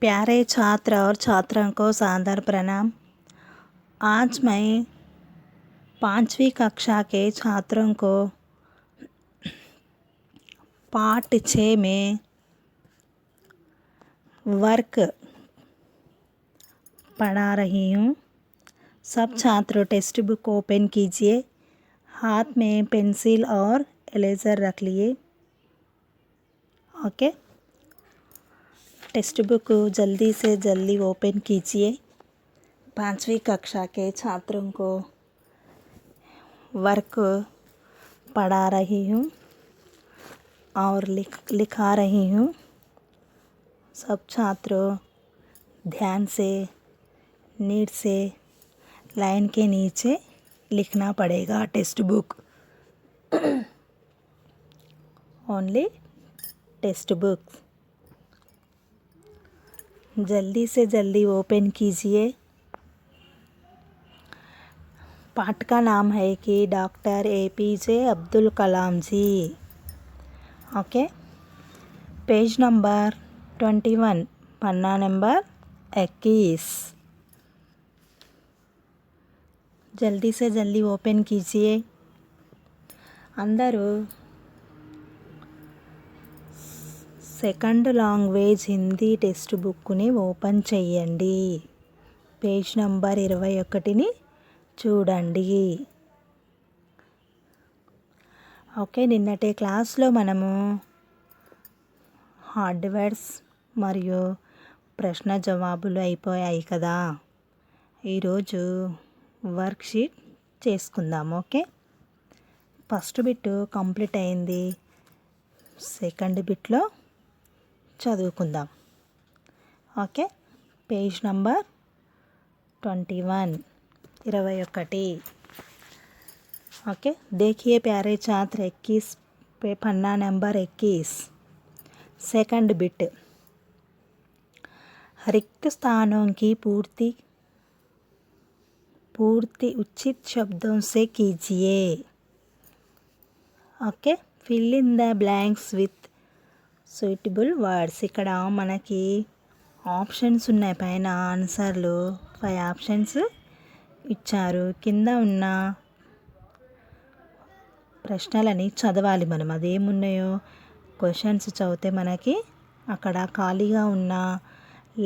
प्यारे छात्र और छात्राओं को सादर प्रणाम। आज मैं 5वीं कक्षा के छात्रों को पाठ 6 में वर्क पढ़ा रही हूँ। सब छात्र टेक्स्ट बुक ओपन कीजिए, हाथ में पेंसिल और इरेज़र रख लिए। ओके, टेक्स्ट बुक जल्दी से जल्दी ओपन कीजिए। 5वीं कक्षा के छात्रों को वर्क पढ़ा रही हूँ और लिखा रही हूँ। सब छात्रों ध्यान से नीट से लाइन के नीचे लिखना पड़ेगा। Text book only text book जल्दी से जल्दी ओपन कीजिए। पाठ का नाम है कि डॉक्टर APJ अब्दुल कलाम जी। ओके, पेज नंबर 21, पन्ना नंबर 21। जल्दी से जल्दी ओपन कीजिए। अंदरू సెకండ్ లాంగ్వేజ్ హిందీ టెక్స్ట్ బుక్ని ఓపెన్ చేయండి. పేజ్ నంబర్ 21ని చూడండి. ఓకే, నిన్నటి క్లాస్లో మనము హార్డ్వేర్స్ మరియు ప్రశ్న జవాబులు అయిపోయాయి కదా. ఈరోజు వర్క్షీట్ చేసుకుందాం. ఓకే, ఫస్ట్ బిట్ కంప్లీట్ అయింది. సెకండ్ బిట్లో చదువుకుందాం. Okay, page number 21, 21. ओके, देखिए प्यारे छात्र 21 पे पन्ना नंबर 21 सेकंड बिट। रिक्त स्थानों की पूर्ति उचित शब्दों से कीजिए. Okay, fill in the blanks with suitable words. ఇక్కడ మనకి ఆప్షన్స్ ఉన్నాయి. పైన ఆన్సర్లు 5 ఆప్షన్స్ ఇచ్చారు. కింద ఉన్న ప్రశ్నలని చదవాలి మనం. అదేమున్నాయో క్వశ్చన్స్ చదివితే మనకి అక్కడ ఖాళీగా ఉన్న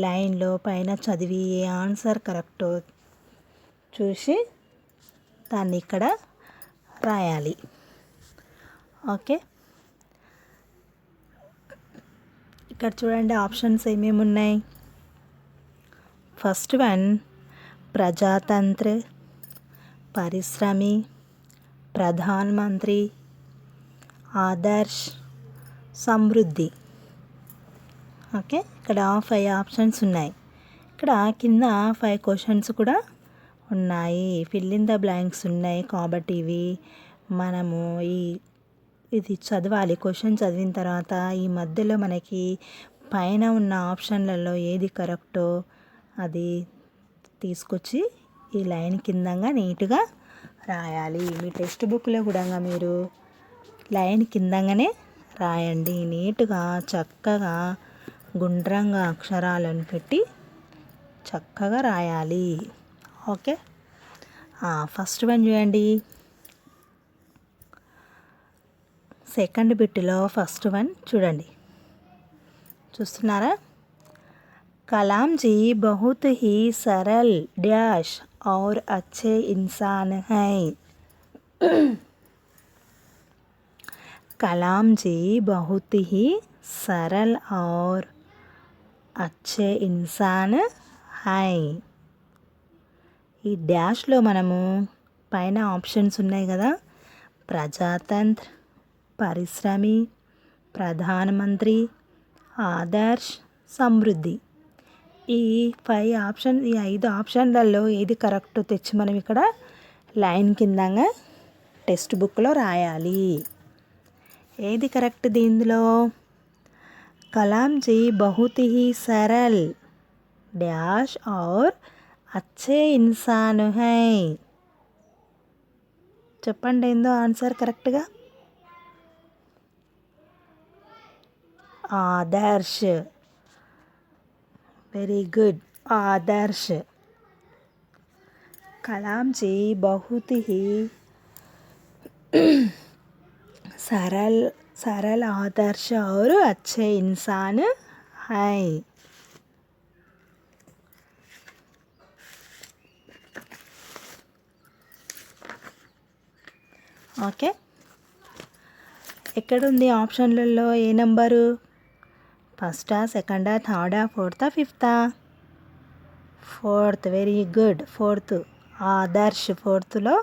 లైన్లో పైన చదివి ఏ ఆన్సర్ కరెక్టో చూసి దాన్ని ఇక్కడ రాయాలి. ఓకే, ఇక్కడ చూడండి ఆప్షన్స్ ఏమేమి ఉన్నాయి. ఫస్ట్ వన్ ప్రజాతంత్ర, పరిశ్రమి, ప్రధానమంత్రి, ఆదర్శ్, సమృద్ధి. ఓకే, ఇక్కడ 5 ఆప్షన్స్ ఉన్నాయి. ఇక్కడ కింద 5 క్వశ్చన్స్ కూడా ఉన్నాయి. ఫిల్ ఇన్ ద బ్లాంక్స్ ఉన్నాయి కాబట్టి ఇవి మనము ఇది చదవాలి. క్వశ్చన్ చదివిన తర్వాత ఈ మధ్యలో మనకి పైన ఉన్న ఆప్షన్లలో ఏది కరెక్టో అది తీసుకొచ్చి ఈ లైన్ కిందంగా నీట్గా రాయాలి. మీ టెక్స్ట్ బుక్లో కూడా మీరు లైన్ కిందంగానే రాయండి. నీట్గా చక్కగా గుండ్రంగా అక్షరాలను పెట్టి చక్కగా రాయాలి. ఓకే, ఫస్ట్ వన్ చూడండి. సెకండ్ బిట్లో ఫస్ట్ వన్ చూడండి. చూస్తున్నారా? कलाम जी बहुत ही सरल डैश और अच्छे इंसान हैं. कलाम जी बहुत ही सरल और अच्छे इंसान हैं. ఈ డాష్లో మనము పైన ఆప్షన్స్ ఉన్నాయి కదా, ప్రజాతంత్ర, పరిశ్రమి, ప్రధానమంత్రి, ఆదర్శ్, సమృద్ధి. ఈ 5 ఆప్షన్లలో ఏది కరెక్ట్ తెచ్చి మనం ఇక్కడ లైన్ కిందంగా టెక్స్ట్ బుక్లో రాయాలి. ఏది కరెక్ట్ దీనిలో? కలాం జీ బహుత్ హీ సరల్ డాష్ ఔర్ అచ్చే ఇన్సాన్ హై. చెప్పండి ఏందో ఆన్సర్ కరెక్ట్గా. ఆదర్శ్. Very good. आदर्श। कलाम जी बहुत ही सरल सरल आदर्श और अच्छे इंसान हैं। ఓకే, ఎక్కడుంది ఆప్షన్లలో ఏ నెంబరు? ఫస్టా, సెకండా, థర్డా, ఫోర్తా, ఫిఫ్తా? Fourth. Very good. Fourth. Adarsh ఫోర్త్లో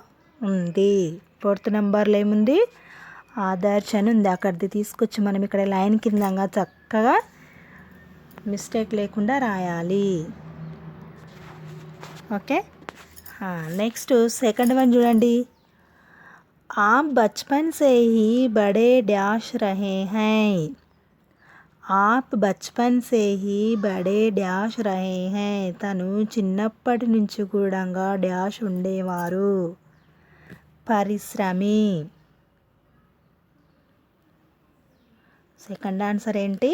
ఉంది. ఫోర్త్ నెంబర్లో ఏముంది? ఆదర్శ్ అని ఉంది. అక్కడిది తీసుకొచ్చి మనం ఇక్కడ లైన్ కిందంగా చక్కగా మిస్టేక్ లేకుండా రాయాలి. ఓకే, నెక్స్ట్ సెకండ్ వన్ చూడండి. आप बचपन से ही बड़े डैश रहे हैं. आप बचपन से ही बड़े डैश रहे हैं. తను చిన్నప్పటి నుంచి కూడా డాష్ ఉండేవారు. పరిశ్రమి. సెకండ్ ఆన్సర్ ఏంటి?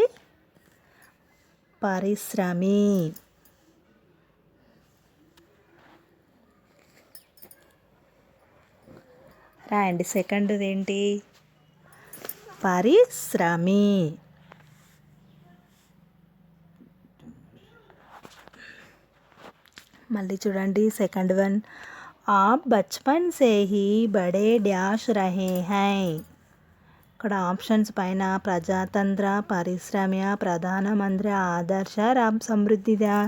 పరిశ్రమి. రాయండి. సెకండ్ ఏంటి? పరిశ్రమి. మళ్ళీ చూడండి సెకండ్ వన్. आप बचपन से ही बड़े डैश रहे हैं. ఇక్కడ ఆప్షన్స్ పైన ప్రజాతంత్ర, పరిశ్రమ, ప్రధానమంత్రి, ఆదర్శ, సమృద్ధిదా?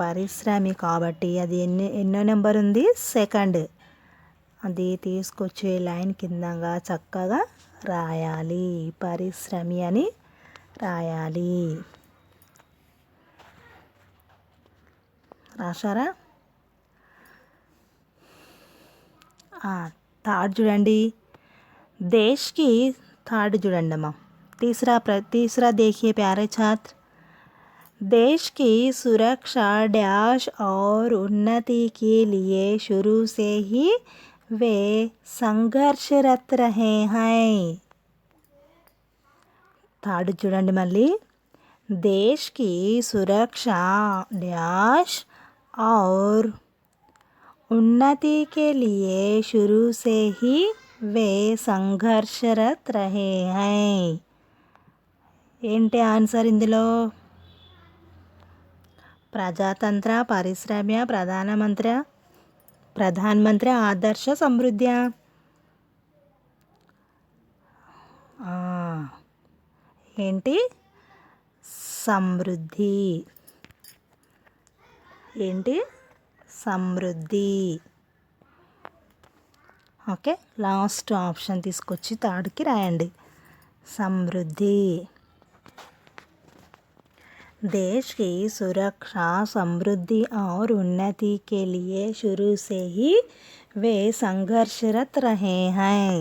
పరిశ్రమి కాబట్టి అది ఎన్నో నెంబర్ ఉంది? సెకండ్. అది తీసుకొచ్చి లైన్ కిందంగా చక్కగా రాయాలి. పరిశ్రమి అని రాయాలి. రాశారా? థర్డ్ చూడండి. దేశ్కి థర్డ్ చూడండి అమ్మా. तीसरा देखिए प्यारे छात्र. देश की सुरक्षा डैश और उन्नति के लिए शुरू से ही वे संघर्षरत रहे हैं. థర్డ్ చూడండి మళ్ళీ. देश की सुरक्षा डैश और उन्नति के लिए शुरू से ही वे संघर्षरत रहे हैं. ఏంటి ఆన్సర్ ఇందులో? ప్రజాతంత్ర, పరిశ్రమ, ప్రధానమంత్రి, ఆదర్శ, సమృద్ధి? ఏంటి? సమృద్ధి. ఏంటి? సమృద్ధి. ఓకే, లాస్ట్ ఆప్షన్ తీసుకొచ్చి థర్డ్కి రాయండి. సమృద్ధి. देश की सुरक्षा, समृद्धि और उन्नति के लिए शुरू से ही वे संघर्षरत रहे हैं.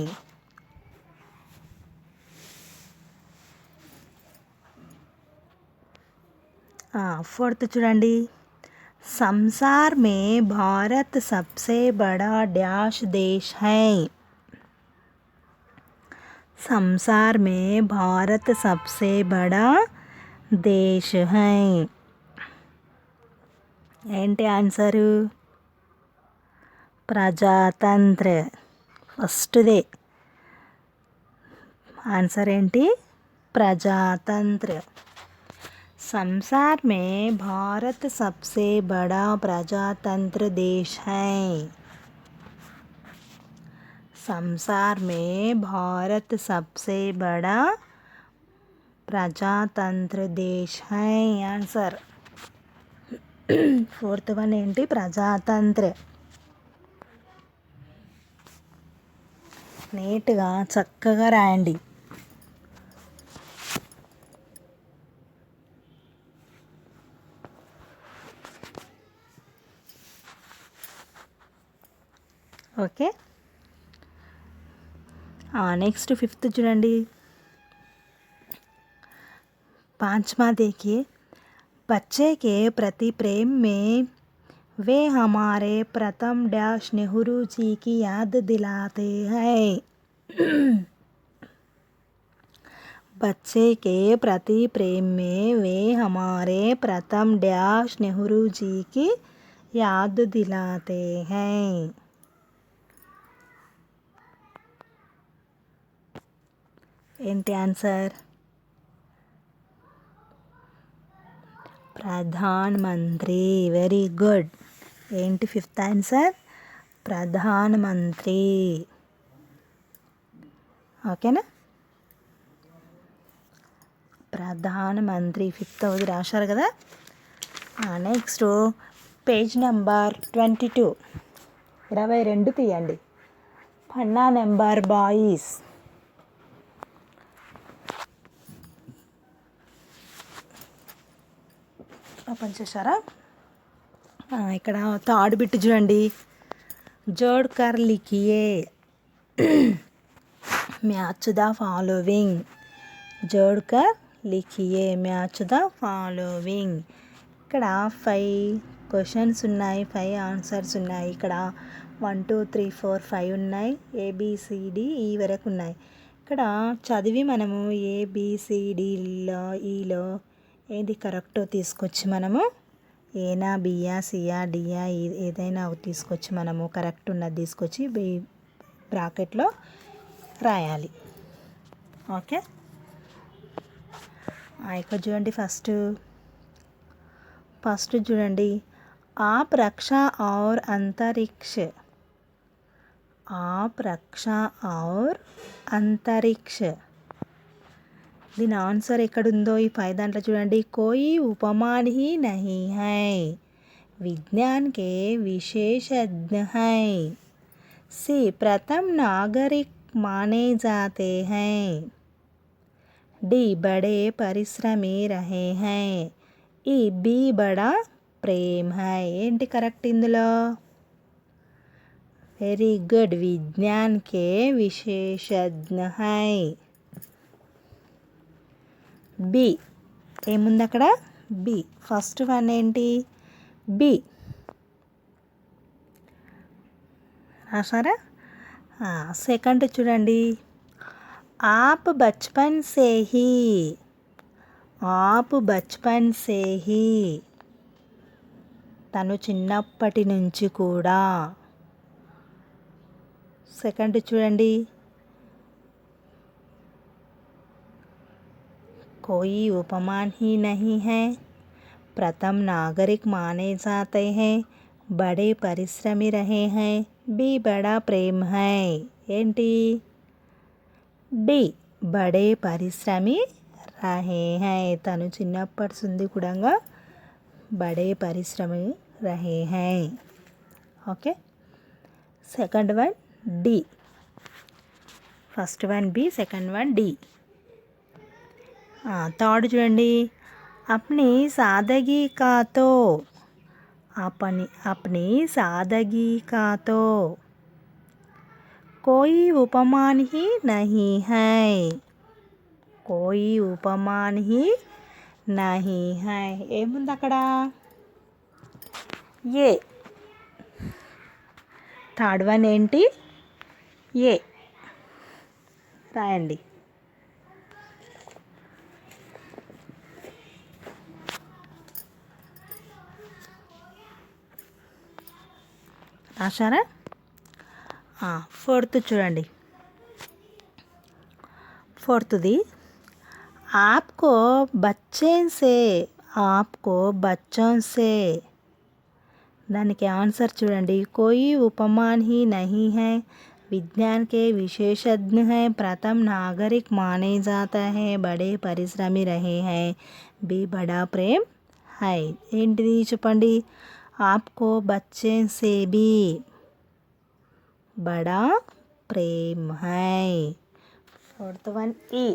फोर्थ చూడండి. संसार में भारत सबसे बड़ा डैश देश है. संसार में भारत सबसे बड़ा देश है. ఏంటి ఆన్సరు? ప్రజాతంత్ర. ఫస్ట్దే ఆన్సర్ ఏంటి? ప్రజాతంత్ర. संसार में भारत सबसे बड़ा प्रजातंत्र देश है. संसार में भारत सबसे बड़ा प्रजातंत्र देश है. आंसर फोर्थ वन ఏంటి? ప్రజాతంత్ర. నీట్గా చక్కగా రాయండి. ओके, नेक्स्ट फिफ्थ చూడండి. पांचवा देखिए. बच्चे के प्रति प्रेम में वे हमारे प्रथम डैश नेहरू जी की याद दिलाते हैं. बच्चे के प्रति प्रेम में वे हमारे प्रथम डैश नेहरू जी की याद दिलाते हैं. ఏంటి answer? Pradhan Mantri. Very good. ఏంటి ఫిఫ్త్ ఆన్సర్? ప్రధాన్ మంత్రి. ఓకేనా? ప్రధాన్ మంత్రి ఫిఫ్త్ అది రాశారు కదా. నెక్స్ట్ పేజ్ నెంబర్ 22 22 తీయండి. పన్నా నెంబర్ బాయ్స్. ఓపెన్ చేశారా? ఇక్కడ థర్డ్ బిట్ చూడండి. జోడ్ కర్ లిఖియే మ్యాచ్ ద ఫాలోవింగ్. జోడ్ కర్ లిఖియే మ్యాచ్ ద ఫాలోవింగ్. ఇక్కడ 5 క్వశ్చన్స్ ఉన్నాయి, 5 ఆన్సర్స్ ఉన్నాయి. ఇక్కడ 1 2 3 4 5 ఉన్నాయి. ABCD ఈ వరకు ఉన్నాయి. ఇక్కడ చదివి మనము ABCDలో ఈలో ఏది కరెక్టో తీసుకొచ్చి మనము ఏనా బియా సియా డియా ఏదైనా తీసుకొచ్చి మనము కరెక్ట్ ఉన్నది తీసుకొచ్చి బ్రాకెట్లో రాయాలి. ఓకే. ఇక్కడ చూడండి ఫస్ట్ చూడండి. आप रक्षा और अंतरिक्ष. आप रक्षा और अंतरिक्ष. దీని ఆన్సర్ ఎక్కడుందో ఈ 5 దాంట్లో చూడండి. कोई उपमान ही नहीं है, विज्ञान के विशेषज्ञ हैं. सी प्रथम नागरिक माने जाते हैं. डी बड़े परिश्रमी रहे हैं. ఈ బి బడా ప్రేమ్ హై. ఏంటి కరెక్ట్ ఇందులో? Very good. విజ్ఞాన్ కే విశేషజ్ఞ హై. బి ఏముంది అక్కడ? బి. ఫస్ట్ వన్ ఏంటి? బి రాసారా? సెకండ్ చూడండి. आप बचपन से ही. आप बचपन से ही. తను చిన్నప్పటి నుంచి కూడా. సెకండ్ చూడండి. कोई उपमान ही नहीं है, प्रथम नागरिक माने जाते हैं, बड़े परिश्रमी रहे हैं, बी बड़ा प्रेम है. ఏంటి? డి బడే పరిశ్రమి రహే హై. తను చిన్నప్పటి నుండి కూడా బడే పరిశ్రమి రహే హై. Okay. Second one D. First one B, second one D. Third చూడండి. अपनी सादगी का तो. अपनी सादगी का तो कोई उपमान ही नहीं है. कोई उपमान ही नहीं है. ఏముంది అక్కడ? ఏ. థర్డ్ వన్ ఏంటి? ఏ రాయండి. రాశారా? ఫోర్త్ చూడండి. ఫోర్త్ది आपको बच्चों से. దానికి ఆన్సర్ చూడండి. कोई उपमान ही नहीं है, विज्ञान के विशेषज्ञ हैं, प्रथम नागरिक माने जाता है, बड़े परिश्रमी रहे हैं, बी बड़ा प्रेम है. ఏంటిది చెప్పండి? आपको बच्चे से भी बड़ा प्रेम है. फोर्थ वन ई.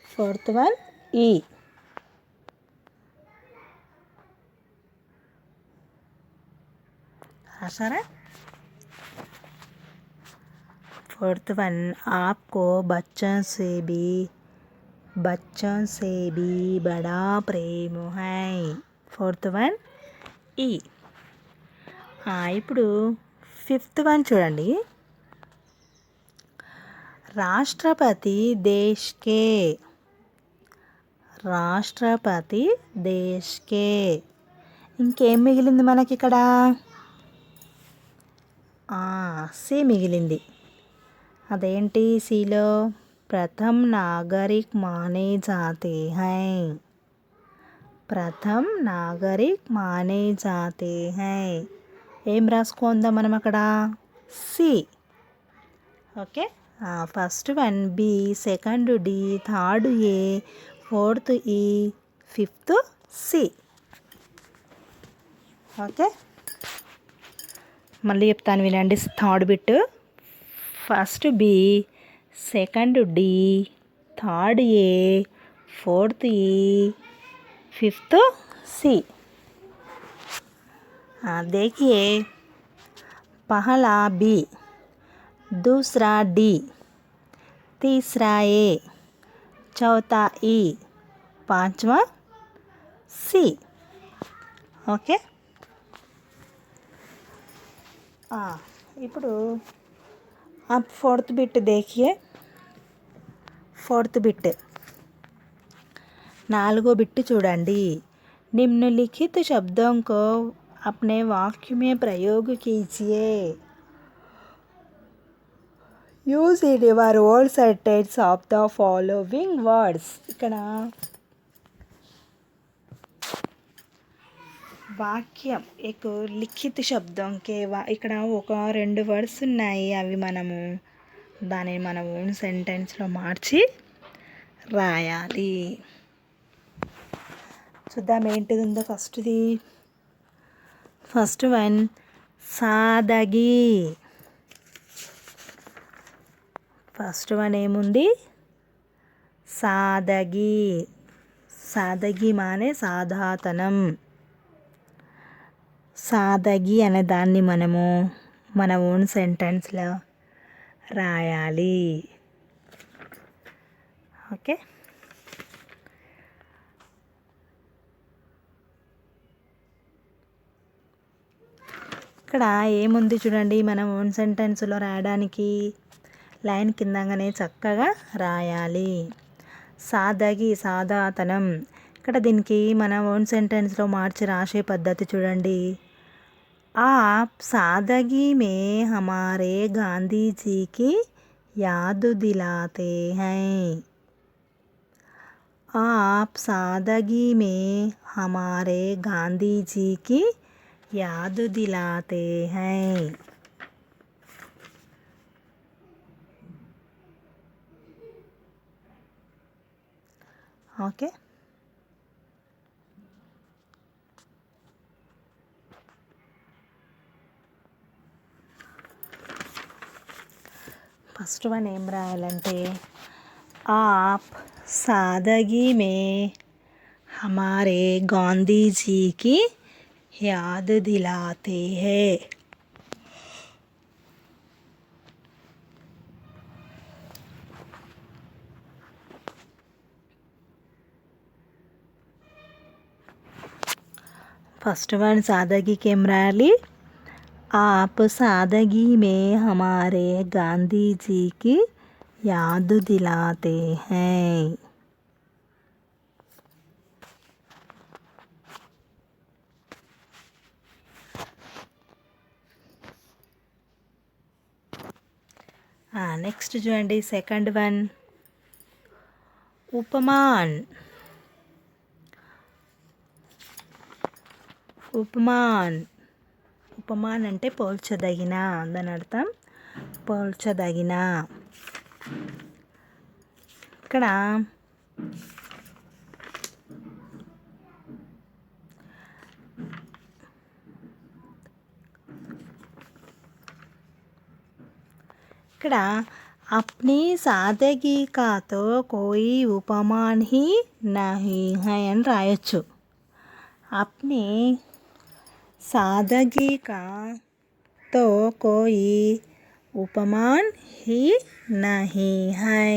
फोर्थ वन ई. राशारा? फोर्थ वन आपको बच्चों से भी बड़ा प्रेम है. फोर्త్ వన్ ఈ. ఇప్పుడు ఫిఫ్త్ వన్ చూడండి. राष्ट्रपति देश के రాష్ట్రపతి దేశ్కే ఇంకేం మిగిలింది మనకి ఇక్కడ సి మిగిలింది అదేంటి సిలో ప్రథమ్ నాగరిక్ మానే జాతే హై ప్రథమ్ నాగరిక్ మానే జాతే హై ఏం రాసుకుందాం మనం అక్కడ C okay first one B second D third A fourth E fifth C okay మళ్ళీ చెప్తాను వినండి third bit first B second D third A fourth E fifth C. देखिए पहला बी दूसरा डी तीसरा ए चौथा ई पांचवा सी। ओके ఇప్పుడు आप फोर्थ बिट देखिए फोर्थ बिट नालगो बिट चूडंडी निम्नलिखित शब्दों को अपने वाक्य में प्रयोग कीजिए use in your own sentence of the following words. ఇక్కడ వాక్యం एक लिखित शब्दों के ఇక్కడ ఒక రెండు వర్డ్స్ ఉన్నాయి అవి మనము దానిని మన ఓన్ సెంటెన్స్లో మార్చి రాయాలి। చూద్దాం ఏంటిది ఉందో ఫస్ట్ది ఫస్ట్ వన్ సాదగి ఫస్ట్ వన్ ఏముంది సాదగి సాదగి మానే సాధాతనం సాదగి అనే దాన్ని మనము మన ఓన్ సెంటెన్స్లో రాయాలి। ఓకే ఇక్కడ ఏముంది చూడండి మనం ఓన్ సెంటెన్స్లో రాయడానికి లైన్ కిందగానే చక్కగా రాయాలి సాదగి సాదాతనం। ఇక్కడ దీనికి మన ఓన్ సెంటెన్స్లో మార్చి రాసే పద్ధతి చూడండి आप सादगी में हमारे गांधी जी की याद दिलाते हैं आप सादगी में हमारे गांधी जी की याद दिलाते हैं। ओके फस्ट वन ఏం రాయాలంటే आप सादगी में हमारे गांधी जी की याद दिलाते हैं। फस्ट वन सादगी के ఏం రాయాలి आप सादगी में हमारे गांधी जी की याद दिलाते हैं। नेक्स्ट చూడండి సెకండ్ వన్ ఉపమాన్ ఉపమాన్ ఉపమాన్ అంటే పోల్చదగిన దాని అర్థం పోల్చదగిన। ఇక్కడ ఇక్కడ अपनी सादगी का तो कोई उपमान ही नहीं है అని రాయొచ్చు अपनी सादगी का तो कोई उपमान ही नहीं है।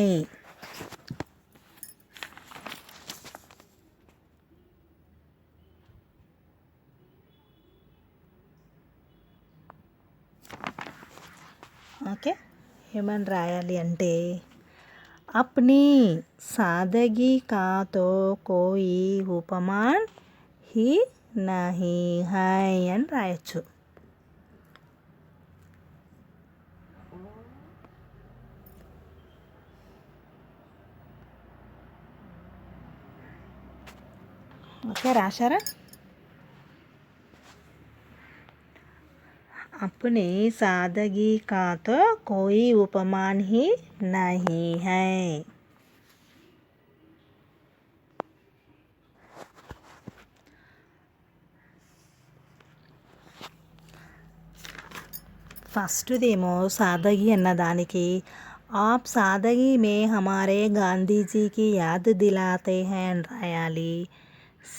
ఓకే ఏమని రాయాలి అంటే अपनी सादगी का तो कोई ఉపమాన్ ही नहीं है అని రాయొచ్చు. ఓకే రాశారా? अपनी सादगी का तो कोई उपमान ही नहीं है. ఫస్ట్దేమో సాదగి అన్నదానికి आप सादगी में हमारे गांधी जी की याद दिलाते हैं అని రాయాలి.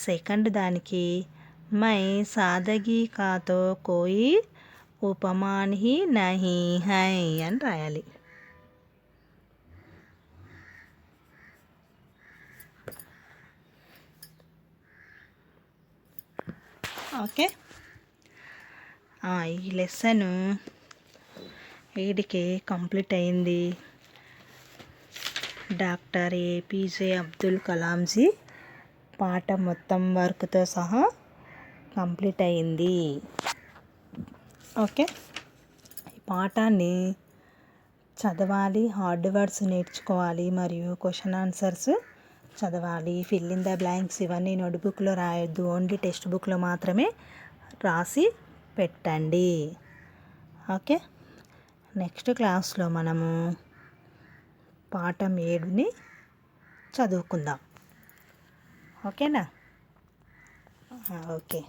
సెకండ్ దానికి मैं सादगी का तो कोई उपमान ही नहीं है అని రాయాలి. ఓకే, ఈ లెసన్ వీడికి కంప్లీట్ అయింది. డాక్టర్ ఏపీజే అబ్దుల్ కలాంజీ పాఠం మొత్తం వర్క్తో సహా కంప్లీట్ అయింది. ఓకే, ఈ పాఠాన్ని చదవాలి, హార్డ్ వర్డ్స్ నేర్చుకోవాలి మరియు క్వశ్చన్ ఆన్సర్స్ చదవాలి. ఫిల్ ఇన్ ద బ్లాంక్స్ ఇవన్నీ నోట్బుక్లో రాయొద్దు, ఓన్లీ టెక్స్ట్ బుక్లో మాత్రమే రాసి పెట్టండి. ఓకే, నెక్స్ట్ క్లాస్లో మనము పాఠం 7ని చదువుకుందాం. ఓకేనా? ఓకే,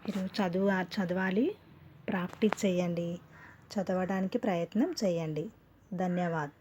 మీరు చదవాలి, ప్రాక్టీస్ చేయండి, చదవడానికి ప్రయత్నం చేయండి. ధన్యవాదాలు.